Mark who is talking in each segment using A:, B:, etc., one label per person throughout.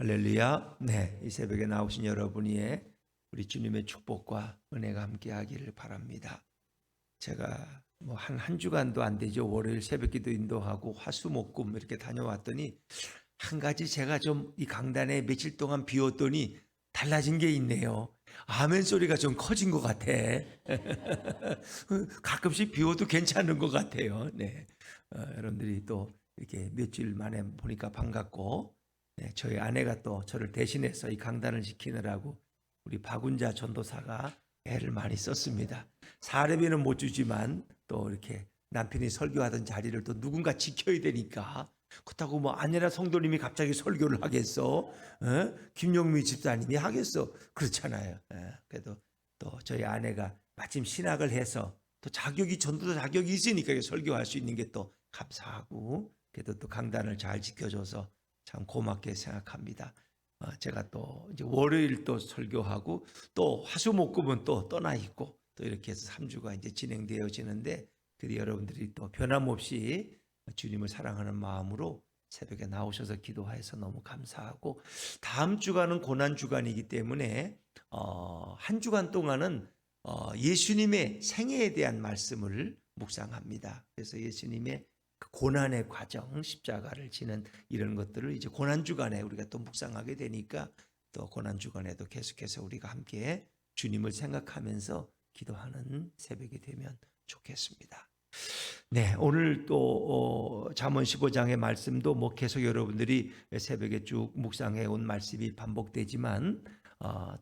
A: 할렐루야. 네, 이 새벽에 나오신 여러분이 우리 주님의 축복과 은혜가 함께하기를 바랍니다. 제가 뭐 한 주간도 안 되죠. 월요일 새벽기도 인도하고 화수목금 이렇게 다녀왔더니 한 가지 제가 좀 이 강단에 며칠 동안 비웠더니 달라진 게 있네요. 아멘 소리가 좀 커진 것 같아. 가끔씩 비워도 괜찮은 것 같아요. 네, 여러분들이 또 이렇게 며칠 만에 보니까 반갑고, 네, 저희 아내가 또 저를 대신해서 이 강단을 지키느라고 우리 박운자 전도사가 애를 많이 썼습니다. 사례비는 못 주지만 또 이렇게 남편이 설교하던 자리를 또 누군가 지켜야 되니까, 그렇다고 뭐 아내나 성도님이 갑자기 설교를 하겠어? 김용미 집사님이 하겠어? 그렇잖아요. 그래도 또 저희 아내가 마침 신학을 해서 또 자격이 전도사 자격이 있으니까 설교할 수 있는 게 또 감사하고, 그래도 또 강단을 잘 지켜줘서 참 고맙게 생각합니다. 제가 또 이제 월요일 또 설교하고 또 화수목금은 또 떠나 있고 또 이렇게 해서 3주가 이제 진행되어지는데, 그래도 여러분들이 또 변함없이 주님을 사랑하는 마음으로 새벽에 나오셔서 기도해서 너무 감사하고, 다음 주간은 고난 주간이기 때문에 한 주간 동안은 예수님의 생애에 대한 말씀을 묵상합니다. 그래서 예수님의 그 고난의 과정, 십자가를 지는 이런 것들을 이제 고난 주간에 우리가 또 묵상하게 되니까, 또 고난 주간에도 계속해서 우리가 함께 주님을 생각하면서 기도하는 새벽이 되면 좋겠습니다. 네, 오늘 또 잠언 15장의 말씀도 뭐 계속 여러분들이 새벽에 쭉 묵상해 온 말씀이 반복되지만,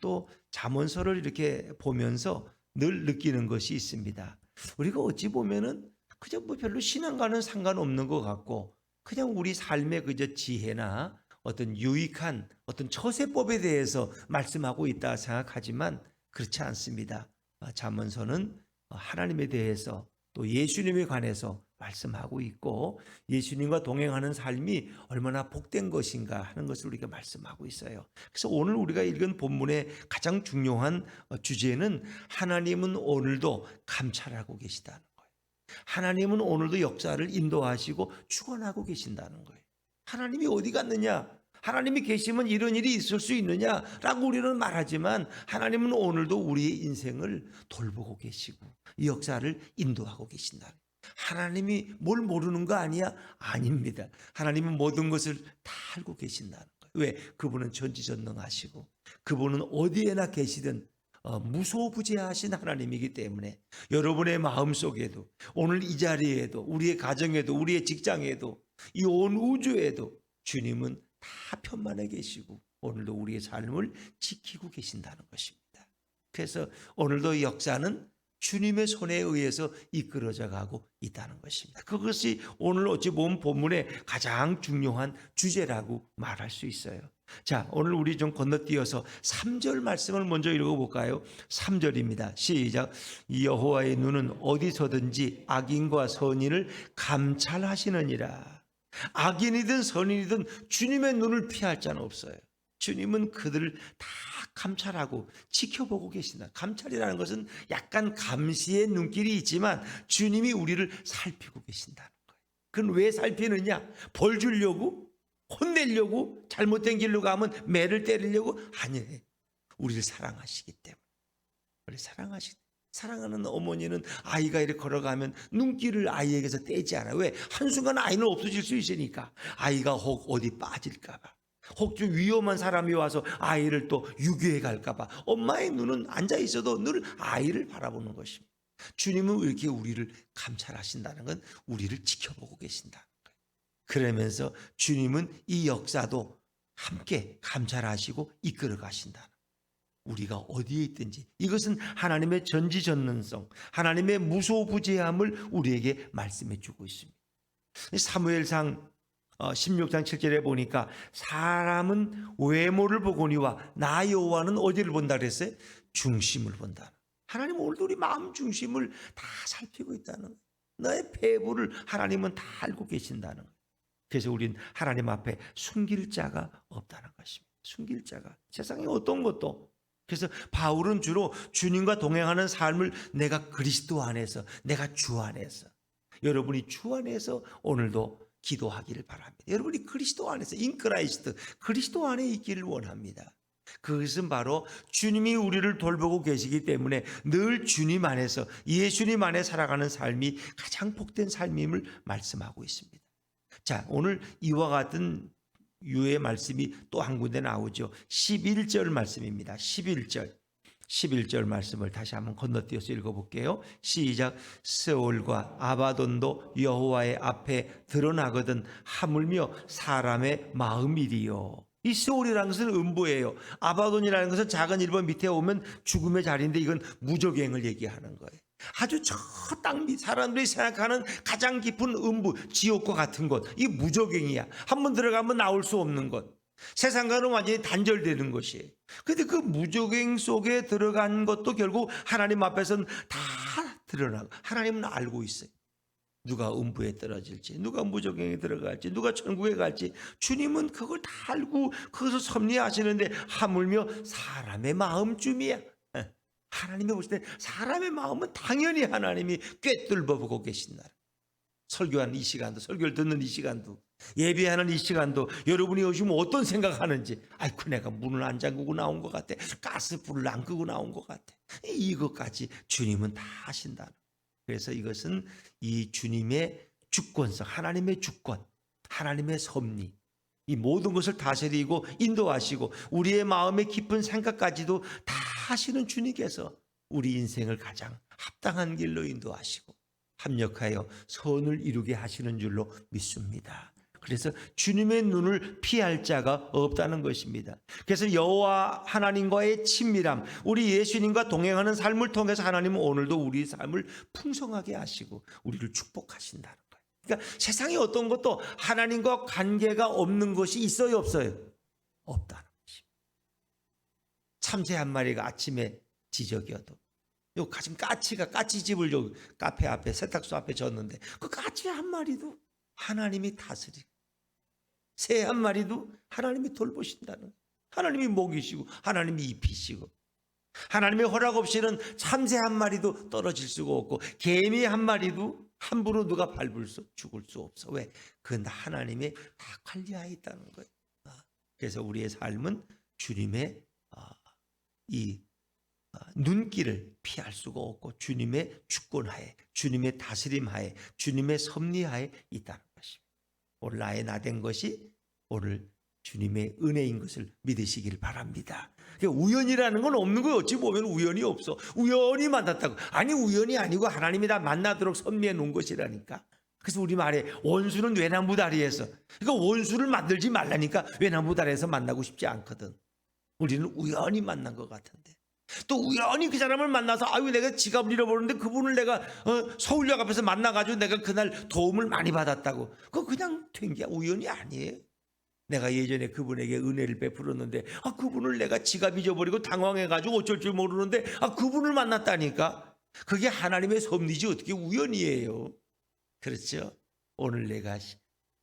A: 또 잠언서를 이렇게 보면서 늘 느끼는 것이 있습니다. 우리가 어찌 보면은 그저 뭐 별로 신앙과는 상관없는 것 같고, 그냥 우리 삶의 그저 지혜나 어떤 유익한 어떤 처세법에 대해서 말씀하고 있다 생각하지만 그렇지 않습니다. 잠언서는 하나님에 대해서 또 예수님에 관해서 말씀하고 있고, 예수님과 동행하는 삶이 얼마나 복된 것인가 하는 것을 우리가 말씀하고 있어요. 그래서 오늘 우리가 읽은 본문의 가장 중요한 주제는 하나님은 오늘도 감찰하고 계시다는 거예요. 하나님은 오늘도 역사를 인도하시고 주관하고 계신다는 거예요. 하나님이 어디 갔느냐? 하나님이 계시면 이런 일이 있을 수 있느냐라고 우리는 말하지만, 하나님은 오늘도 우리의 인생을 돌보고 계시고 이 역사를 인도하고 계신다. 하나님이 뭘 모르는 거 아니야? 아닙니다. 하나님은 모든 것을 다 알고 계신다는 거예요. 왜? 그분은 전지전능하시고 그분은 어디에나 계시든 무소부재하신 하나님이기 때문에 여러분의 마음속에도, 오늘 이 자리에도, 우리의 가정에도, 우리의 직장에도, 이 온 우주에도 주님은 다 편만해 계시고 오늘도 우리의 삶을 지키고 계신다는 것입니다. 그래서 오늘도 역사는 주님의 손에 의해서 이끌어져 가고 있다는 것입니다. 그것이 오늘 어찌 보면 본문의 가장 중요한 주제라고 말할 수 있어요. 자, 오늘 우리 좀 건너뛰어서 3절 말씀을 먼저 읽어볼까요? 3절입니다. 시작. 여호와의 눈은 어디서든지 악인과 선인을 감찰하시느니라. 악인이든 선인이든 주님의 눈을 피할 자는 없어요. 주님은 그들을 다 감찰하고 지켜보고 계신다. 감찰이라는 것은 약간 감시의 눈길이 있지만 주님이 우리를 살피고 계신다는 거예요. 그건 왜 살피느냐? 벌 주려고? 혼내려고? 잘못된 길로 가면 매를 때리려고? 아니에요. 우리를 사랑하시기 때문에. 우리 사랑하는 어머니는 아이가 이렇게 걸어가면 눈길을 아이에게서 떼지 않아요. 왜? 한순간 아이는 없어질 수 있으니까. 아이가 혹 어디 빠질까 봐, 혹 좀 위험한 사람이 와서 아이를 또 유괴해 갈까 봐 엄마의 눈은 앉아 있어도 늘 아이를 바라보는 것입니다. 주님은 이렇게 우리를 감찰하신다는 건 우리를 지켜보고 계신다는 거예요. 그러면서 주님은 이 역사도 함께 감찰하시고 이끌어 가신다는 거예요. 우리가 어디에 있든지 이것은 하나님의 전지전능성, 하나님의 무소부재함을 우리에게 말씀해 주고 있습니다. 사무엘상 16장 7절에 보니까 사람은 외모를 보거니와 나 여호와는 어디를 본다 그랬어요? 중심을 본다. 하나님은 오늘도 우리 마음 중심을 다 살피고 있다는 거예요. 너의 배부를 하나님은 다 알고 계신다는 거예요. 그래서 우린 하나님 앞에 숨길 자가 없다는 것입니다. 숨길 자가 세상에 어떤 것도. 그래서 바울은 주로 주님과 동행하는 삶을 내가 그리스도 안에서, 내가 주 안에서, 여러분이 주 안에서 오늘도 기도하기를 바랍니다. 여러분이 그리스도 안에서 인크라이스트 그리스도 안에 있기를 원합니다. 그것은 바로 주님이 우리를 돌보고 계시기 때문에 늘 주님 안에서 예수님 안에 살아가는 삶이 가장 복된 삶임을 말씀하고 있습니다. 자, 오늘 이와 같은 유의 말씀이 또 한 군데 나오죠. 11절 말씀입니다. 11절 말씀을 다시 한번 건너뛰어서 읽어볼게요. 시작. 스올과 아바돈도 여호와의 앞에 드러나거든 하물며 사람의 마음이리요. 이 스올이라는 것은 음부예요. 아바돈이라는 것은 작은 일본 밑에 오면 죽음의 자리인데 이건 무저갱을 얘기하는 거예요. 아주 저 땅 밑 사람들이 생각하는 가장 깊은 음부 지옥과 같은 곳, 이 무저갱이야. 한번 들어가면 나올 수 없는 곳, 세상과는 완전히 단절되는 것이에요. 그런데 그 무저갱 속에 들어간 것도 결국 하나님 앞에서는 다 드러나고 하나님은 알고 있어요. 누가 음부에 떨어질지, 누가 무저갱에 들어갈지, 누가 천국에 갈지 주님은 그걸 다 알고 그것을 섭리하시는데 하물며 사람의 마음쯤이야. 하나님이 보실 때 사람의 마음은 당연히 하나님이 꿰뚫어 보고 계신다. 설교하는 이 시간도, 설교를 듣는 이 시간도, 예배하는 이 시간도 여러분이 요즘 어떤 생각하는지, 아이고 내가 문을 안 잠그고 나온 것 같아, 가스불을 안 끄고 나온 것 같아, 이것까지 주님은 다 하신다. 그래서 이것은 이 주님의 주권성, 하나님의 주권, 하나님의 섭리, 이 모든 것을 다스리고 인도하시고 우리의 마음의 깊은 생각까지도 다 하시는 주님께서 우리 인생을 가장 합당한 길로 인도하시고 합력하여 선을 이루게 하시는 줄로 믿습니다. 그래서 주님의 눈을 피할 자가 없다는 것입니다. 그래서 여호와 하나님과의 친밀함, 우리 예수님과 동행하는 삶을 통해서 하나님은 오늘도 우리 삶을 풍성하게 하시고 우리를 축복하신다는 거예요. 그러니까 세상에 어떤 것도 하나님과 관계가 없는 것이 있어요, 없어요? 없다는 것입니다. 참새 한 마리가 아침에 지저귀어도, 요 지금 까치가 까치집을 요 카페 앞에 세탁소 앞에 졌는데 그 까치 한 마리도 하나님이 다스리고, 새 한 마리도 하나님이 돌보신다는, 하나님이 먹이시고 하나님이 입히시고, 하나님의 허락 없이는 참새 한 마리도 떨어질 수가 없고 개미 한 마리도 함부로 누가 밟을 수 죽을 수 없어. 왜? 그건 하나님의 다 관리하에 있다는 거예요. 그래서 우리의 삶은 주님의 이 눈길을 피할 수가 없고 주님의 주권하에, 주님의 다스림하에, 주님의 섭리하에 있다는 것입니다. 오늘 나의 나된 것이 오늘 주님의 은혜인 것을 믿으시길 바랍니다. 그러니까 우연이라는 건 없는 거예요. 어찌 보면 우연이 없어. 우연히 만났다고. 아니 우연이 아니고 하나님이 다 만나도록 섭리해 놓은 것이라니까. 그래서 우리 말에 원수는 외나무 다리에서, 그러니까 원수를 만들지 말라니까 외나무 다리에서 만나고 싶지 않거든. 우리는 우연히 만난 것 같은데 또 우연히 그 사람을 만나서 아유 내가 지갑을 잃어버렸는데 그분을 내가 서울역 앞에서 만나가지고 내가 그날 도움을 많이 받았다고. 그거 그냥 된 게 우연이 아니에요. 내가 예전에 그분에게 은혜를 베풀었는데 그분을 내가 지갑 잊어버리고 당황해가지고 어쩔 줄 모르는데 그분을 만났다니까. 그게 하나님의 섭리지 어떻게 우연이에요. 그렇죠? 오늘 내가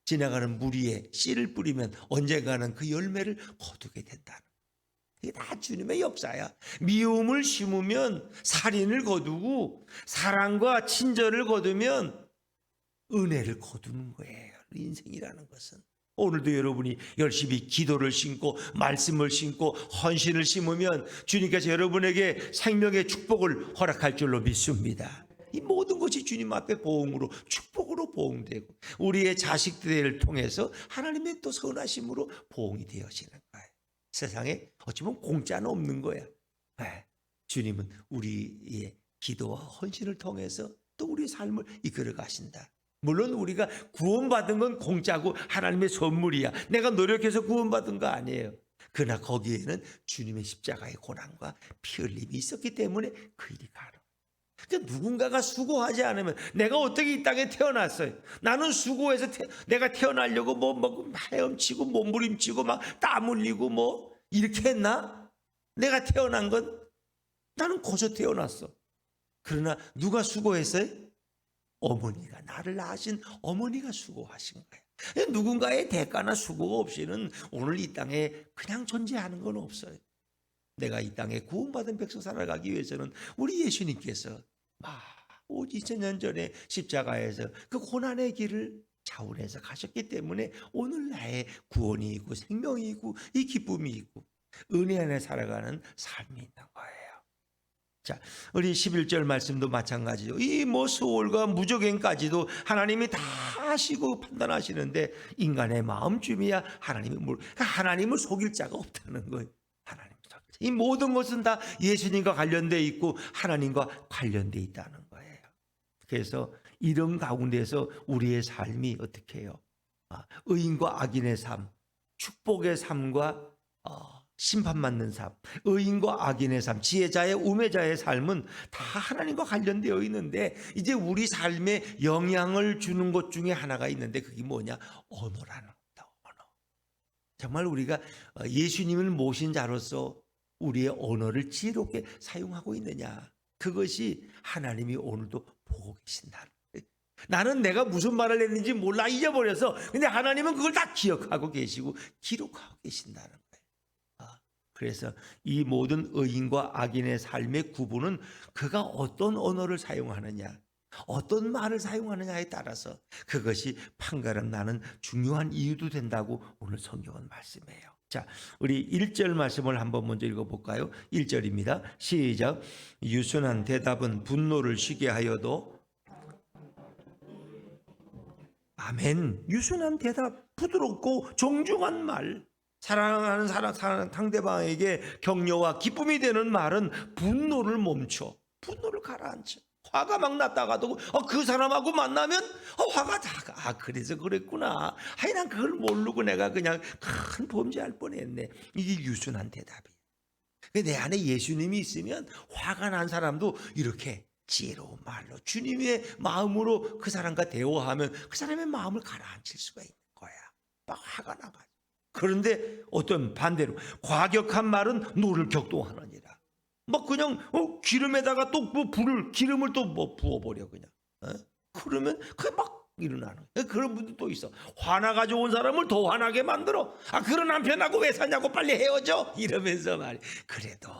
A: 지나가는 물 위에 씨를 뿌리면 언젠가는 그 열매를 거두게 된다는, 이게 다 주님의 역사야. 미움을 심으면 살인을 거두고 사랑과 친절을 거두면 은혜를 거두는 거예요. 인생이라는 것은. 오늘도 여러분이 열심히 기도를 심고 말씀을 심고 헌신을 심으면 주님께서 여러분에게 생명의 축복을 허락할 줄로 믿습니다. 이 모든 것이 주님 앞에 보응으로, 축복으로 보응되고 우리의 자식들을 통해서 하나님의 또 선하심으로 보응이 되어지는 거예요. 세상에 어찌 보면 공짜는 없는 거야. 주님은 우리의 기도와 헌신을 통해서 또 우리의 삶을 이끌어 가신다. 물론 우리가 구원받은 건 공짜고 하나님의 선물이야. 내가 노력해서 구원받은 거 아니에요. 그러나 거기에는 주님의 십자가의 고난과 피 흘림이 있었기 때문에 그 일이 가능. 그러니까 누군가가 수고하지 않으면, 내가 어떻게 이 땅에 태어났어요? 나는 수고해서 내가 태어나려고 뭐 헤엄치고 몸부림치고 막 땀 흘리고 뭐 이렇게 했나? 내가 태어난 건 나는 거저 태어났어. 그러나 누가 수고했어요? 어머니가, 나를 낳으신 어머니가 수고하신 거예요. 누군가의 대가나 수고 없이는 오늘 이 땅에 그냥 존재하는 건 없어요. 내가 이 땅에 구원받은 백성 살아가기 위해서는 우리 예수님께서 2000년 전에 십자가에서 그 고난의 길을 차원에서 가셨기 때문에 오늘 나의 구원이 있고 생명이 있고 이 기쁨이 있고 은혜 안에 살아가는 삶이 있는 거예요. 자, 우리 11절 말씀도 마찬가지죠. 이 뭐 소홀과 무적행까지도 하나님이 다 아시고 판단하시는데 인간의 마음쯤이야 하나님을 속일 자가 없다는 거예요. 이 모든 것은 다 예수님과 관련되어 있고 하나님과 관련되어 있다는 거예요. 그래서 이런 가운데서 우리의 삶이 어떻게 해요? 의인과 악인의 삶, 축복의 삶과 심판받는 삶, 의인과 악인의 삶, 지혜자의 우매자의 삶은 다 하나님과 관련되어 있는데 이제 우리 삶에 영향을 주는 것 중에 하나가 있는데 그게 뭐냐? 언어라는 겁니다. 언어. 정말 우리가 예수님을 모신 자로서 우리의 언어를 지혜롭게 사용하고 있느냐? 그것이 하나님이 오늘도 보고 계신다. 나는 내가 무슨 말을 했는지 몰라 잊어버려서 근데 하나님은 그걸 다 기억하고 계시고 기록하고 계신다는 거예요. 그래서 이 모든 의인과 악인의 삶의 구분은 그가 어떤 언어를 사용하느냐, 어떤 말을 사용하느냐에 따라서 그것이 판가름 나는 중요한 이유도 된다고 오늘 성경은 말씀해요. 자, 우리 1절 말씀을 한번 먼저 읽어볼까요? 1절입니다. 시작. 유순한 대답은 분노를 쉬게 하여도 아멘. 유순한 대답, 부드럽고 정중한 말, 사랑하는 상대방에게 격려와 기쁨이 되는 말은 분노를 멈춰, 분노를 가라앉혀. 화가 막 났다가도 그 사람하고 만나면 화가 다 그래서 그랬구나. 난 그걸 모르고 내가 그냥 큰 범죄할 뻔했네. 이게 유순한 대답이에요. 내 안에 예수님이 있으면 화가 난 사람도 이렇게 지혜로운 말로 주님의 마음으로 그 사람과 대화하면 그 사람의 마음을 가라앉힐 수가 있는 거야. 막 화가 나가지고. 그런데 어떤 반대로 과격한 말은 노를 격동하느니라. 막 그냥 기름에다가 또 뭐 기름을 또 뭐 부어버려 그냥. 그러면 그게 막 일어나는 거야. 그런 분도 또 있어. 화나가지고 온 사람을 더 화나게 만들어. 그런 남편하고 왜 사냐고 빨리 헤어져 이러면서 말이야. 그래도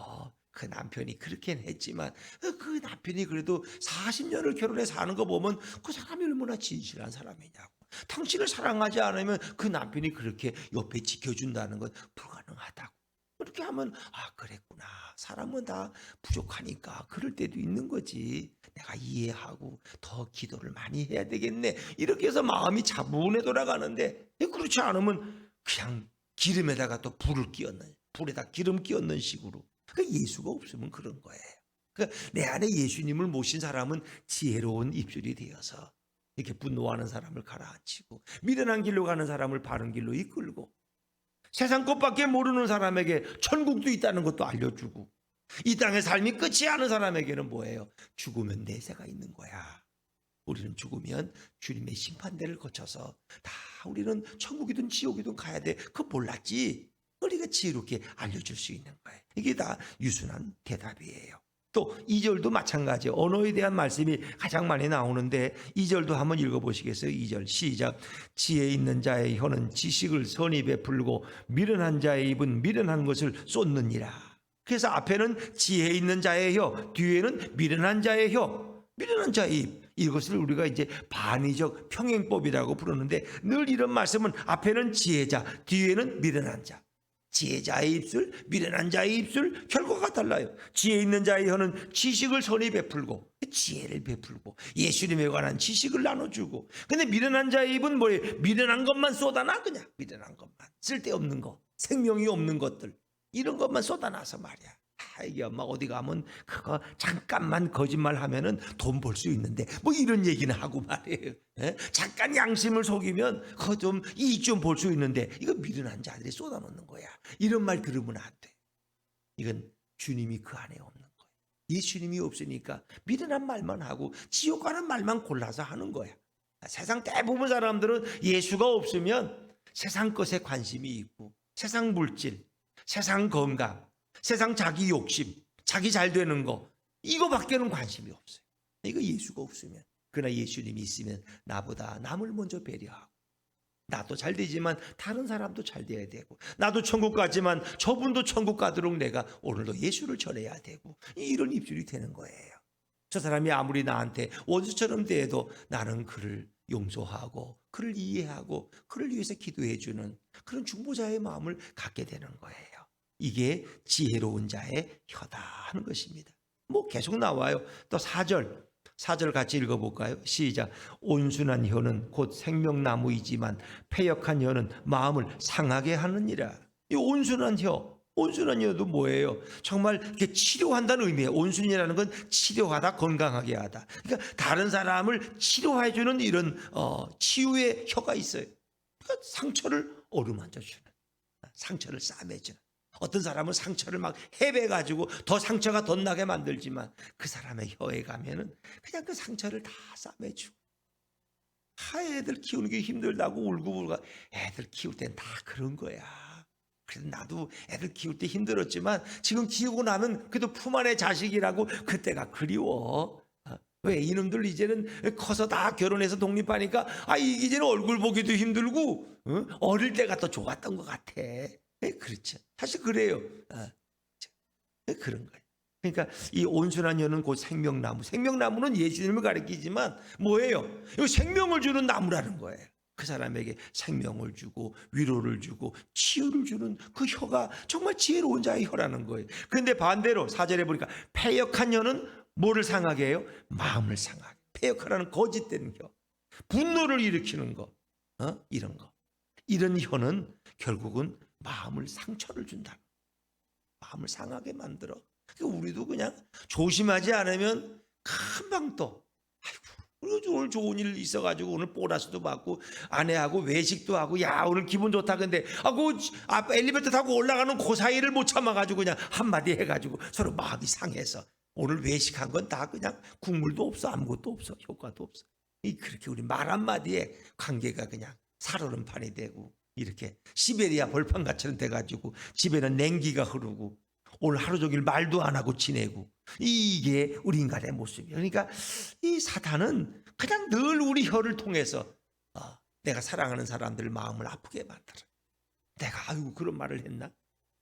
A: 그 남편이 그렇게는 했지만 그 남편이 그래도 40년을 결혼해 사는 거 보면 그 사람이 얼마나 진실한 사람이냐고. 당신을 사랑하지 않으면 그 남편이 그렇게 옆에 지켜준다는 건 불가능하다고. 그렇게 하면 그랬구나. 사람은 다 부족하니까 그럴 때도 있는 거지. 내가 이해하고 더 기도를 많이 해야 되겠네. 이렇게 해서 마음이 차분해 돌아가는데 그렇지 않으면 그냥 기름에다가 또 불에다 기름 끼얹는 식으로. 예수가 없으면 그런 거예요. 내 안에 예수님을 모신 사람은 지혜로운 입술이 되어서 이렇게 분노하는 사람을 가라앉히고 미련한 길로 가는 사람을 바른 길로 이끌고 세상 것밖에 모르는 사람에게 천국도 있다는 것도 알려주고 이 땅의 삶이 끝이 않은 사람에게는 뭐예요? 죽으면 내세가 있는 거야. 우리는 죽으면 주님의 심판대를 거쳐서 다 우리는 천국이든 지옥이든 가야 돼. 그거 몰랐지? 우리가 지혜롭게 알려줄 수 있는 거예요. 이게 다 유순한 대답이에요. 또 2절도 마찬가지예요. 언어에 대한 말씀이 가장 많이 나오는데 2절도 한번 읽어보시겠어요? 2절 시작. 지혜 있는 자의 혀는 지식을 선히 베풀고 미련한 자의 입은 미련한 것을 쏟느니라. 그래서 앞에는 지혜 있는 자의 혀, 뒤에는 미련한 자의 혀, 미련한 자의 입. 이것을 우리가 이제 반의적 평행법이라고 부르는데 늘 이런 말씀은 앞에는 지혜자, 뒤에는 미련한 자. 지혜자의 입술, 미련한 자의 입술 결과가 달라요. 지혜 있는 자의 혀는 지식을 선히 베풀고 지혜를 베풀고 예수님에 관한 지식을 나눠주고 근데 미련한 자의 입은 뭐예요? 미련한 것만 쏟아놔 그냥 미련한 것만 쓸데없는 거 생명이 없는 것들 이런 것만 쏟아놔서 말이야. 이게 엄마 어디 가면 그거 잠깐만 거짓말하면은 돈 벌 수 있는데 뭐 이런 얘기는 하고 말이에요. 잠깐 양심을 속이면 그거 좀 이익 좀 볼 수 있는데 이거 미련한 자들이 쏟아놓는 거야. 이런 말 들으면 안 돼. 이건 주님이 그 안에 없는 거예요. 예수님이 없으니까 미련한 말만 하고 지옥 가는 말만 골라서 하는 거야. 세상 대부분 사람들은 예수가 없으면 세상 것에 관심이 있고 세상 물질, 세상 건강, 세상 자기 욕심, 자기 잘 되는 거 이거밖에는 관심이 없어요. 이거 예수가 없으면. 그러나 예수님이 있으면 나보다 남을 먼저 배려하고 나도 잘 되지만 다른 사람도 잘 돼야 되고 나도 천국 가지만 저분도 천국 가도록 내가 오늘도 예수를 전해야 되고 이런 입술이 되는 거예요. 저 사람이 아무리 나한테 원수처럼 대해도 나는 그를 용서하고 그를 이해하고 그를 위해서 기도해 주는 그런 중보자의 마음을 갖게 되는 거예요. 이게 지혜로운 자의 혀다 하는 것입니다. 뭐 계속 나와요. 또 4절 같이 읽어볼까요? 시작. 온순한 혀는 곧 생명나무이지만 패역한 혀는 마음을 상하게 하느니라. 이 온순한 혀도 뭐예요? 정말 이렇게 치료한다는 의미예요. 온순이라는 건 치료하다, 건강하게 하다. 그러니까 다른 사람을 치료해주는 이런 치유의 혀가 있어요. 그러니까 상처를 어루만져주는, 상처를 싸매주는. 어떤 사람은 상처를 막 헤매가지고 더 상처가 덧나게 만들지만 그 사람의 혀에 가면은 그냥 그 상처를 다 싸매주고. 애들 키우는 게 힘들다고 울고 애들 키울 땐 다 그런 거야. 그래서 나도 애들 키울 때 힘들었지만 지금 키우고 나면 그래도 품 안의 자식이라고 그때가 그리워. 왜 이놈들 이제는 커서 다 결혼해서 독립하니까 이제는 얼굴 보기도 힘들고 어릴 때가 더 좋았던 것 같아. 그렇죠. 사실 그래요. 그런 거예요. 그러니까 이 온순한 혀는 곧 생명나무. 생명나무는 예수님을 가리키지만 뭐예요? 이거 생명을 주는 나무라는 거예요. 그 사람에게 생명을 주고 위로를 주고 치유를 주는 그 혀가 정말 지혜로운 자의 혀라는 거예요. 그런데 반대로 4절에 보니까 패역한 혀는 뭐를 상하게 해요? 마음을 상하게. 패역하라는 거짓된 혀. 분노를 일으키는 거. 이런 거. 이런 혀는 결국은 마음을 상처를 준다. 마음을 상하게 만들어. 우리도 그냥 조심하지 않으면 금방 또 오늘 좋은 일 있어가지고 오늘 보너스도 받고 아내하고 외식도 하고 야 오늘 기분 좋다. 근데 엘리베이터 타고 올라가는 그 사이를 못 참아가지고 그냥 한마디 해가지고 서로 마음이 상해서 오늘 외식한 건 다 그냥 국물도 없어, 아무것도 없어, 효과도 없어. 그렇게 우리 말 한마디에 관계가 그냥 살얼음판이 되고 이렇게 시베리아 벌판같이 돼가지고 집에는 냉기가 흐르고 오늘 하루 종일 말도 안 하고 지내고. 이게 우리 인간의 모습이에요. 그러니까 이 사탄은 그냥 늘 우리 혀를 통해서 내가 사랑하는 사람들 마음을 아프게 만들어. 내가 그런 말을 했나?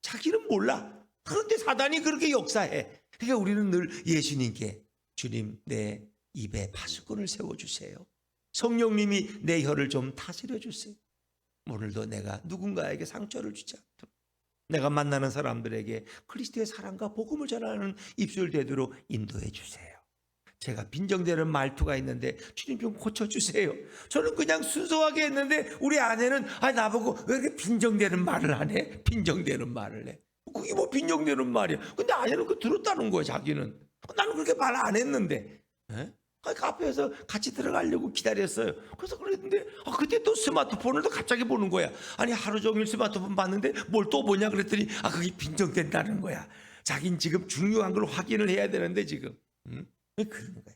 A: 자기는 몰라. 그런데 사단이 그렇게 역사해. 그러니까 우리는 늘 예수님께 주님 내 입에 파수꾼을 세워주세요. 성령님이 내 혀를 좀 다스려 주세요. 오늘도 내가 누군가에게 상처를 주지 않도록 내가 만나는 사람들에게 그리스도의 사랑과 복음을 전하는 입술 되도록 인도해 주세요. 제가 빈정대는 말투가 있는데 주님 좀 고쳐주세요. 저는 그냥 순수하게 했는데 우리 아내는 나보고 왜 이렇게 빈정대는 말을 안 해? 빈정대는 말을 해. 그게 뭐 빈정대는 말이야. 근데 아내는 그거 들었다는 거야. 자기는. 나는 그렇게 말 안 했는데. 카페에서 같이 들어가려고 기다렸어요. 그래서 그랬는데 그때 또 스마트폰을 또 갑자기 보는 거야. 하루 종일 스마트폰 봤는데 뭘 또 보냐 그랬더니 그게 빈정된다는 거야. 자긴 지금 중요한 걸 확인을 해야 되는데 지금 그런 거야.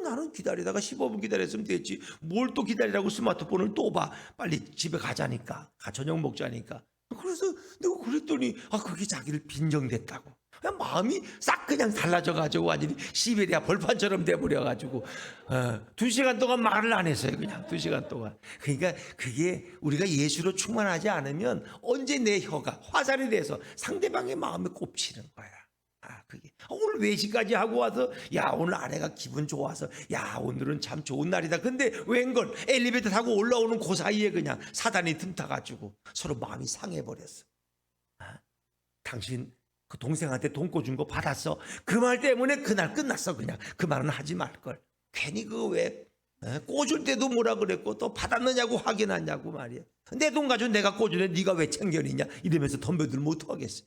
A: 나는 기다리다가 15분 기다렸으면 됐지. 뭘 또 기다리라고 스마트폰을 또 봐. 빨리 집에 가자니까. 저녁 먹자니까. 그래서 내가 그랬더니 그게 자기를 빈정댔다고. 그냥 마음이 싹 그냥 달라져가지고 완전히 시베리아 벌판처럼 돼버려가지고 2시간 동안 말을 안 했어요. 그냥 2시간 동안. 그러니까 그게 우리가 예수로 충만하지 않으면 언제 내 혀가 화살이 돼서 상대방의 마음에 꼽히는 거야. 그게 오늘 외식까지 하고 와서 오늘 아내가 기분 좋아서 오늘은 참 좋은 날이다. 근데 웬걸 엘리베이터 타고 올라오는 그 사이에 그냥 사단이 틈타가지고 서로 마음이 상해버렸어. 당신 그 동생한테 돈 꿔준 거 받았어. 그 말 때문에 그날 끝났어. 그냥 그 말은 하지 말걸. 괜히 왜 꿔줄 때도 뭐라 그랬고 또 받았느냐고 확인하냐고 말이야. 내 돈 가지고 내가 꿔주는데 네가 왜 챙겨내냐 이러면서 덤벼들 못하겠어.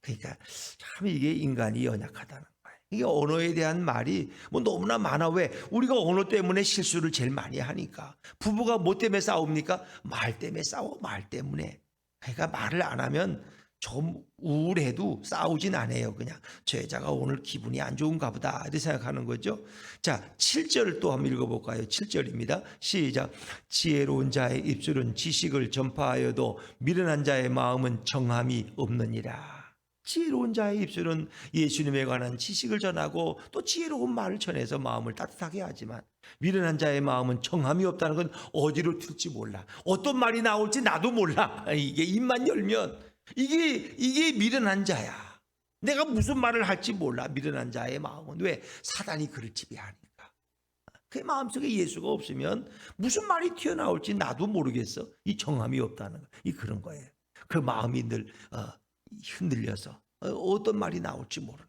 A: 그러니까 참 이게 인간이 연약하다는 거예요. 이게 언어에 대한 말이 너무나 많아. 왜? 우리가 언어 때문에 실수를 제일 많이 하니까. 부부가 뭐 때문에 싸웁니까? 말 때문에 싸워. 말 때문에. 그러니까 말을 안 하면 좀 우울해도 싸우진 않아요. 그냥 저 여자가 오늘 기분이 안 좋은가 보다 이렇게 생각하는 거죠. 자, 7절 또 한번 읽어볼까요? 7절입니다. 시작. 지혜로운 자의 입술은 지식을 전파하여도 미련한 자의 마음은 정함이 없느니라. 지혜로운 자의 입술은 예수님에 관한 지식을 전하고 또 지혜로운 말을 전해서 마음을 따뜻하게 하지만 미련한 자의 마음은 정함이 없다는 건 어디로 튈지 몰라. 어떤 말이 나올지 나도 몰라. 이게 입만 열면 이게 미련한 자야. 내가 무슨 말을 할지 몰라. 미련한 자의 마음은. 왜? 사단이 그를 지배하니까. 그 마음속에 예수가 없으면 무슨 말이 튀어나올지 나도 모르겠어. 이 정함이 없다는 거. 이 그런 거예요. 그 마음이 늘 흔들려서 어떤 말이 나올지 모르는.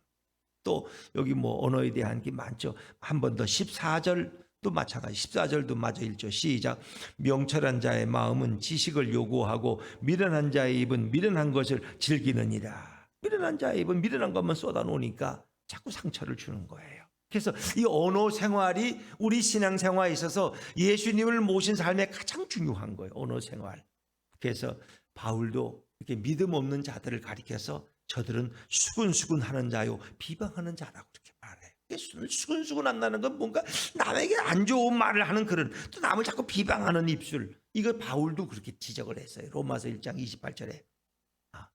A: 또 여기 뭐 언어에 대한 게 많죠. 한 번 더 14절도 마찬가지. 14절도 마저 읽죠. 시작. 명철한 자의 마음은 지식을 요구하고 미련한 자의 입은 미련한 것을 즐기느니라. 미련한 자의 입은 미련한 것만 쏟아놓으니까 자꾸 상처를 주는 거예요. 그래서 이 언어 생활이 우리 신앙 생활에 있어서 예수님을 모신 삶에 가장 중요한 거예요. 언어 생활. 그래서 바울도 이렇게 믿음 없는 자들을 가리켜서 저들은 수근수근하는 자요 비방하는 자라고 이렇게 말해요. 수근수근 한다는 건 뭔가 남에게 안 좋은 말을 하는 그런, 또 남을 자꾸 비방하는 입술. 이거 바울도 그렇게 지적을 했어요. 로마서 1장 28절에.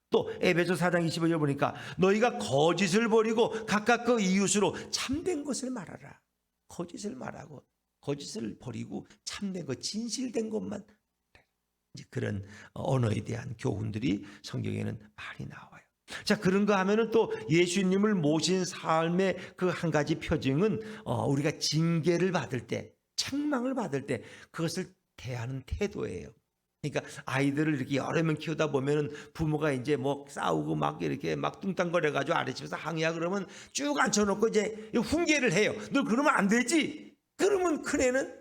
A: 또 에베소 4장 25절 보니까 너희가 거짓을 버리고 각각 그 이웃으로 참된 것을 말하라. 거짓을 말하고 거짓을 버리고 참된 것, 진실된 것만. 이제 그런 언어에 대한 교훈들이 성경에는 많이 나와요. 자, 그런 거 하면은 또 예수님을 모신 삶의 그 한 가지 표징은 우리가 징계를 받을 때, 책망을 받을 때 그것을 대하는 태도예요. 그러니까 아이들을 이렇게 여러 명 키우다 보면은 부모가 이제 뭐 싸우고 막 이렇게 막 뚱땅거려가지고 아랫집에서 항의하 그러면 쭉 앉혀놓고 이제 훈계를 해요. 너 그러면 안 되지. 그러면 큰애는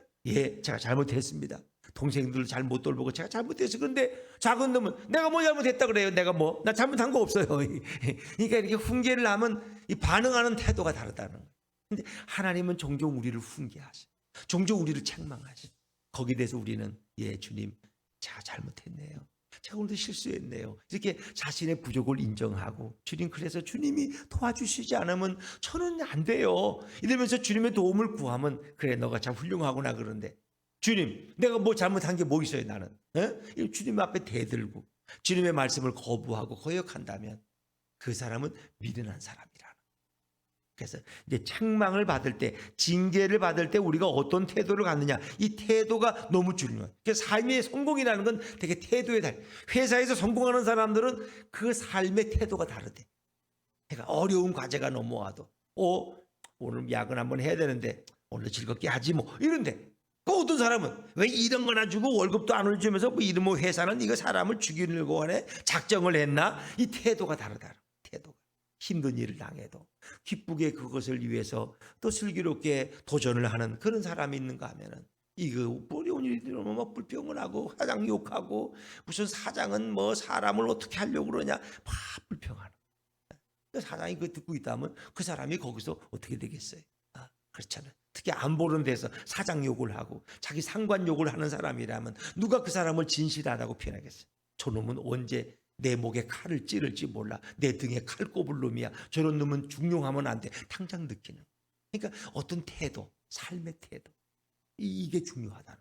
A: 제가 잘못했습니다. 동생들을 잘 못 돌보고 제가 잘못했어. 그런데 작은 놈은 내가 뭐 잘못했다 그래요. 내가 뭐 나 잘못한 거 없어요. 그러니까 이렇게 훈계를 하면 이 반응하는 태도가 다르다는 거예요. 근데 하나님은 종종 우리를 훈계하셔. 종종 우리를 책망하셔. 거기에 대해서 우리는 주님 제가 잘못했네요. 제가 오늘도 실수했네요. 이렇게 자신의 부족을 인정하고 주님, 그래서 주님이 도와주시지 않으면 저는 안 돼요. 이러면서 주님의 도움을 구하면 그래 너가 참 훌륭하구나. 그런데 주님 내가 뭐 잘못한 게 뭐 있어요 나는. 주님 앞에 대들고 주님의 말씀을 거부하고 거역한다면 그 사람은 미련한 사람이라. 그래서 이제 책망을 받을 때, 징계를 받을 때 우리가 어떤 태도를 갖느냐, 이 태도가 너무 중요해요. 그래서 삶의 성공이라는 건 되게 태도에 달려. 회사에서 성공하는 사람들은 그 삶의 태도가 다르대. 그러니까 어려운 과제가 넘어와도 오늘 야근 한번 해야 되는데 오늘 즐겁게 하지 뭐 이런데, 그 어떤 사람은 왜 이런 거나 주고 월급도 안 올려주면서 뭐 회사는 이거 사람을 죽이려고 하네, 작정을 했나, 이 태도가 다르다. 태도가 힘든 일을 당해도 기쁘게 그것을 위해서 또 슬기롭게 도전을 하는 그런 사람이 있는가 하면은 이거 어려운 일이 들어오면 뭐 불평을 하고 사장 욕하고 무슨 사장은 뭐 사람을 어떻게 하려고 그러냐 막 불평하는. 사장이 그거 듣고 있다면 그 사람이 거기서 어떻게 되겠어요? 그렇잖아요. 특히 안 보는 데서 사장 욕을 하고 자기 상관 욕을 하는 사람이라면 누가 그 사람을 진실하다고 표현하겠어요? 저놈은 언제 내 목에 칼을 찌를지 몰라. 내 등에 칼 꼽을 놈이야. 저런 놈은 중용하면 안 돼. 당장 느끼는. 그러니까 어떤 태도, 삶의 태도, 이게 중요하다는.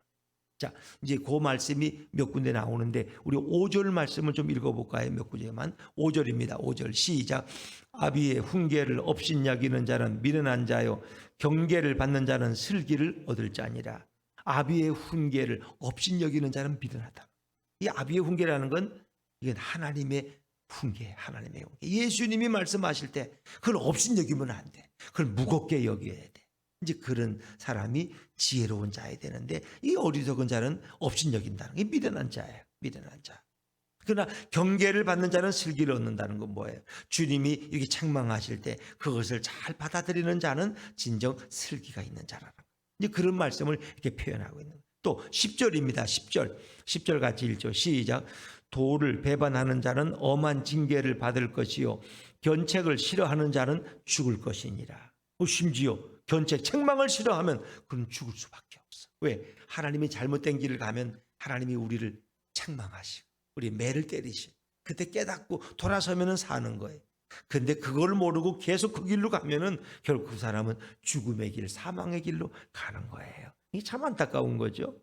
A: 자, 이제 그 말씀이 몇 군데 나오는데 우리 5절 말씀을 좀 읽어볼까요? 몇 구절만. 5절입니다. 5절 시작. 아비의 훈계를 업신여기는 자는 미련한 자요, 경계를 받는 자는 슬기를 얻을 자니라. 아비의 훈계를 업신여기는 자는 미련하다. 이 아비의 훈계라는 건 이건 하나님의 훈계, 하나님의 훈계. 예수님이 말씀하실 때 그걸 업신여기면 안 돼. 그걸 무겁게 여겨야 돼. 이제 그런 사람이 지혜로운 자야 되는데 이 어리석은 자는 업신여긴다는 게 미련한 자예요. 미련한 자. 그러나 경계를 받는 자는 슬기를 얻는다는 건 뭐예요? 주님이 이렇게 책망하실 때 그것을 잘 받아들이는 자는 진정 슬기가 있는 자라는 거예요. 이제 그런 말씀을 이렇게 표현하고 있는 거예요. 또 10절입니다. 10절 같이 읽죠. 시작. 도를 배반하는 자는 엄한 징계를 받을 것이요, 견책을 싫어하는 자는 죽을 것이니라. 심지어 견책, 책망을 싫어하면 그럼 죽을 수밖에 없어. 왜? 하나님이 잘못된 길을 가면 하나님이 우리를 책망하시고 우리 매를 때리시고 그때 깨닫고 돌아서면 사는 거예요. 근데 그걸 모르고 계속 그 길로 가면은 결국 그 사람은 죽음의 길, 사망의 길로 가는 거예요. 이게 참 안타까운 거죠.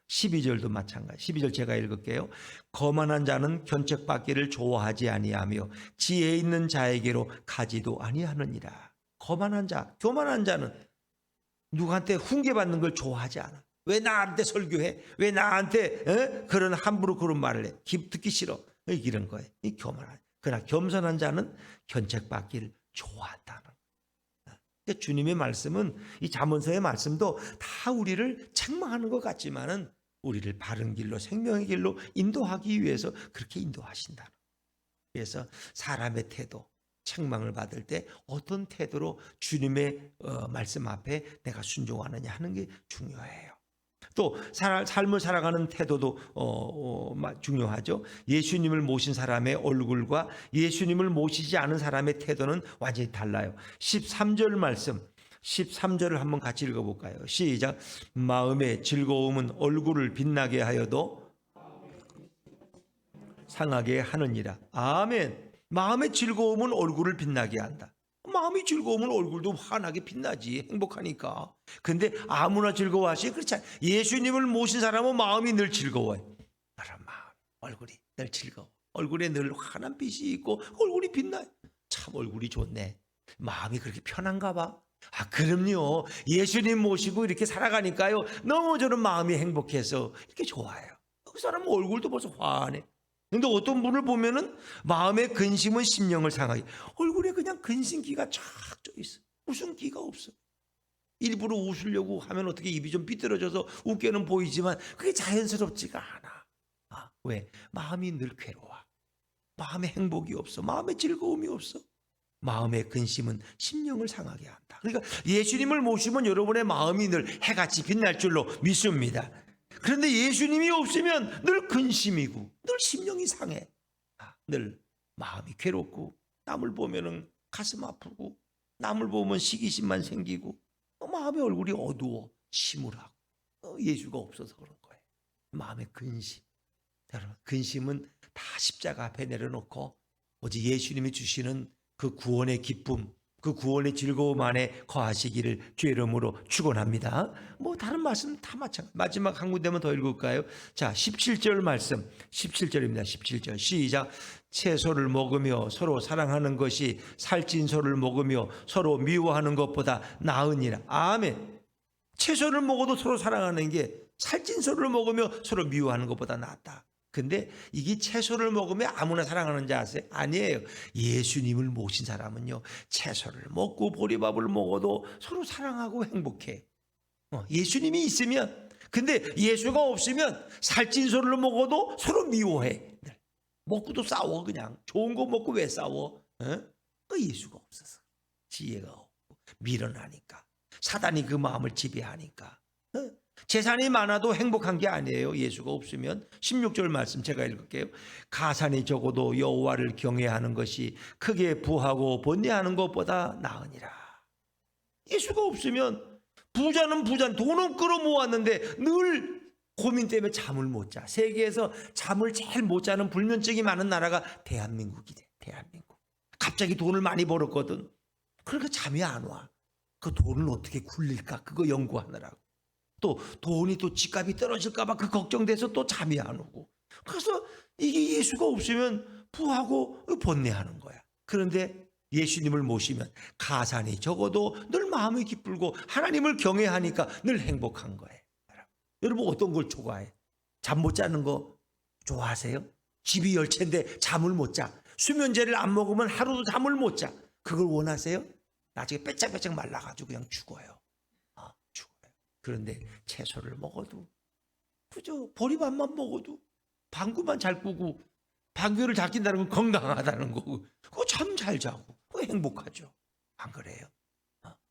A: 12절도 마찬가지. 12절 제가 읽을게요. 거만한 자는 견책받기를 좋아하지 아니하며 지혜 있는 자에게로 가지도 아니하느니라. 거만한 자, 교만한 자는 누구한테 훈계받는 걸 좋아하지 않아. 왜 나한테 설교해? 왜 나한테 그런 함부로 그런 말을 해? 듣기 싫어. 이런 거예요. 이 교만한. 그러나 겸손한 자는 견책받기를 좋아한다는. 그러니까 주님의 말씀은, 이 잠언서의 말씀도 다 우리를 책망하는 것 같지만은 우리를 바른 길로, 생명의 길로 인도하기 위해서 그렇게 인도하신다. 그래서 사람의 태도, 책망을 받을 때 어떤 태도로 주님의 말씀 앞에 내가 순종하느냐 하는 게 중요해요. 또 삶을 살아가는 태도도 중요하죠. 예수님을 모신 사람의 얼굴과 예수님을 모시지 않은 사람의 태도는 완전히 달라요. 13절 말씀, 13절을 한번 같이 읽어볼까요? 시작. 마음의 즐거움은 얼굴을 빛나게 하여도 상하게 하느니라. 아멘. 마음의 즐거움은 얼굴을 빛나게 한다. 마음이 즐거우면 얼굴도 환하게 빛나지, 행복하니까. 근데 아무나 즐거워하시? 그렇지 않아요. 예수님을 모신 사람은 마음이 늘 즐거워요. 나란 마음, 얼굴이 늘 즐거워. 얼굴에 늘 환한 빛이 있고 얼굴이 빛나요. 참 얼굴이 좋네. 마음이 그렇게 편한가 봐. 아, 그럼요. 예수님 모시고 이렇게 살아가니까요, 너무 저는 마음이 행복해서 이렇게 좋아요. 그 사람은 얼굴도 벌써 환해. 근데 어떤 분을 보면은 마음의 근심은 심령을 상하게, 얼굴에 그냥 근심기가 쫙 져 있어. 웃음기가 없어. 일부러 웃으려고 하면 어떻게 입이 좀 삐뚤어져서 웃게는 보이지만 그게 자연스럽지가 않아. 왜? 마음이 늘 괴로워. 마음에 행복이 없어. 마음에 즐거움이 없어. 마음의 근심은 심령을 상하게 한다. 그러니까 예수님을 모시면 여러분의 마음이 늘 해같이 빛날 줄로 믿습니다. 그런데 예수님이 없으면 늘 근심이고 늘 심령이 상해. 늘 마음이 괴롭고, 남을 보면은 가슴 아프고, 남을 보면 시기심만 생기고, 마음의 얼굴이 어두워 침울하고, 예수가 없어서 그런 거예요. 마음의 근심. 여러분, 근심은 다 십자가 앞에 내려놓고 오직 예수님이 주시는 그 구원의 기쁨, 그 구원의 즐거움 안에 거하시기를 주의 이름으로 축원합니다. 뭐 다른 말씀 다 마찬가지. 마지막 한 군데만 더 읽을까요? 자, 17절 말씀, 17절입니다. 17절 시작. 채소를 먹으며 서로 사랑하는 것이 살찐 소를 먹으며 서로 미워하는 것보다 나으니라. 아멘. 채소를 먹어도 서로 사랑하는 게 살찐 소를 먹으며 서로 미워하는 것보다 낫다. 근데 이게 채소를 먹으면 아무나 사랑하는 줄 아세요? 아니에요. 예수님을 모신 사람은요, 채소를 먹고 보리밥을 먹어도 서로 사랑하고 행복해. 예수님이 있으면. 근데 예수가 없으면 살찐 소를 먹어도 서로 미워해. 먹고도 싸워. 그냥 좋은 거 먹고 왜 싸워? 그 예수가 없어서. 지혜가 없고 미련하니까, 사단이 그 마음을 지배하니까. 재산이 많아도 행복한 게 아니에요. 예수가 없으면. 16절 말씀 제가 읽을게요. 가산이 적어도 여호와를 경외하는 것이 크게 부하고 번뇌하는 것보다 나으니라. 예수가 없으면 부자는 돈은 끌어모았는데 늘 고민 때문에 잠을 못 자. 세계에서 잠을 제일 못 자는 불면증이 많은 나라가 대한민국이래. 대한민국. 갑자기 돈을 많이 벌었거든. 그러니까 잠이 안 와. 그 돈을 어떻게 굴릴까? 그거 연구하느라고. 또 돈이 또 집값이 떨어질까 봐 그 걱정돼서 또 잠이 안 오고. 그래서 이게 예수가 없으면 부하고 번뇌하는 거야. 그런데 예수님을 모시면 가산이 적어도 늘 마음이 기쁘고 하나님을 경외하니까 늘 행복한 거예요. 여러분 어떤 걸 좋아해? 잠 못 자는 거 좋아하세요? 집이 열채인데 잠을 못 자. 수면제를 안 먹으면 하루도 잠을 못 자. 그걸 원하세요? 나중에 빼짝빼짝 말라가지고 그냥 죽어요. 죽어요. 그런데 채소를 먹어도, 그저 보리밥만 먹어도, 방구만 잘 꾸고, 방귀를 잘 낀다는 건 건강하다는 거고, 그거 참 잘 자고, 그거 행복하죠. 안 그래요?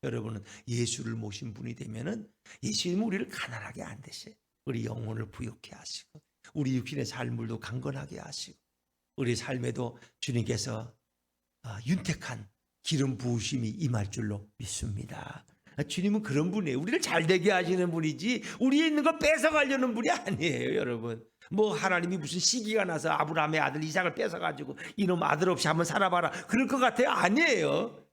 A: 여러분은 예수를 모신 분이 되면은 예수님은 우리를 가난하게 안 되셔요. 우리 영혼을 부욕해 하시고, 우리 육신의 삶을도 강건하게 하시고, 우리 삶에도 주님께서 윤택한 기름 부으심이 임할 줄로 믿습니다. 주님은 그런 분이에요. 우리를 잘되게 하시는 분이지 우리에 있는 거 뺏어가려는 분이 아니에요. 여러분, 뭐 하나님이 무슨 시기가 나서 아브라함의 아들 이삭을 뺏어가지고 이놈 아들 없이 한번 살아봐라 그럴 것 같아요? 아니에요.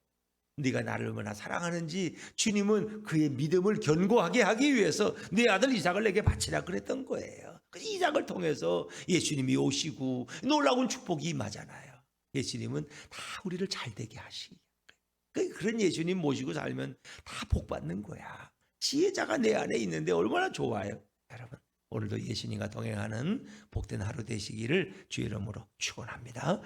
A: 네가 나를 얼마나 사랑하는지 주님은 그의 믿음을 견고하게 하기 위해서 네 아들 이삭을 내게 바치라 그랬던 거예요. 그 이삭을 통해서 예수님이 오시고 놀라운 축복이 임하잖아요. 예수님은 다 우리를 잘되게 하시기. 그런 예수님 모시고 살면 다 복받는 거야. 지혜자가 내 안에 있는데 얼마나 좋아요. 여러분, 오늘도 예수님과 동행하는 복된 하루 되시기를 주의 이름으로 축원합니다.